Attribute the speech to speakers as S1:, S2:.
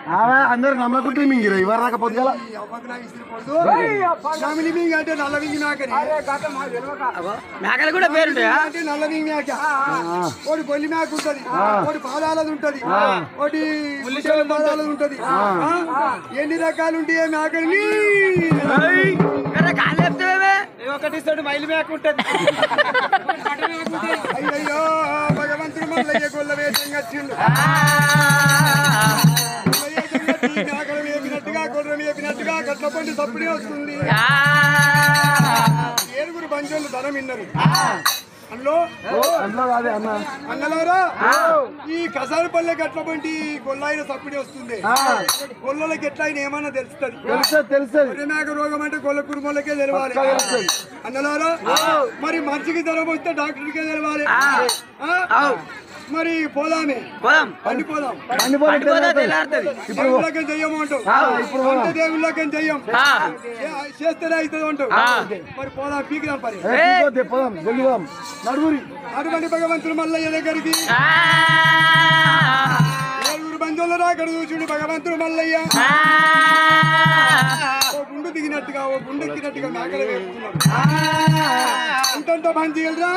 S1: అందరు నమ్మకుంటే మింగిరా ఇవరు రాకపోతే
S2: అంటే నల్ల వింగి
S3: మేకలు కూడా పేరుంటాయా?
S2: అంటే నల్ల వింగి మేక ఒకటి బొల్లి మేక ఉంటది, ఒకటి పాదాలది ఉంటది, ఒకటి పాదాలది ఉంటది. ఎన్ని రకాలు ఉంటాయి మేకల్ని?
S3: ఒకటి మైలు మేక ఉంటది.
S2: అయ్యో భగవంతుడు మల్లయ్య గొల్ల వేషం కట్టిండు. మేకలు వేపినట్టుగా గొర్రెలు వేపినట్టుగా గట్ల పండి తప్పుడే వస్తుంది. ఏడుగురు బంజోళ్ళు ధనం విన్నారు. అన్నలారా ఈ కసారపల్లె గట్ల పండి గొల్లాయిన సప్పుడే వస్తుంది. గొల్లలకి ఎట్లా అయినా ఏమన్నా తెలుస్తుంది. మేక రోగం అంటే గొల్ల కుటుంబాలకే తెలవాలి. అన్నలారా మరి మనిషికి జ్వరం వస్తే డాక్టర్కే తెలవాలి. మరి పోదామే పండిపోదాం. దేవుళ్ళకం చెయ్యమంటావు, దేవుళ్ళకం చెయ్యం చేస్తేనే అవుతుంది అంటావు. మరి పోదాం పీకిదాం పని అటువంటి భగవంతుడు మల్లయ్య దగ్గరికి ఏడుగురు బంధువులు రాకడు చూచుడు భగవంతుడు మల్లయ్య ఓ గుండు దిగినట్టుగా ఓ గుండు ఎక్కినట్టుగా మేకలు వేస్తున్నాడు. అంతంత బంధువులు రా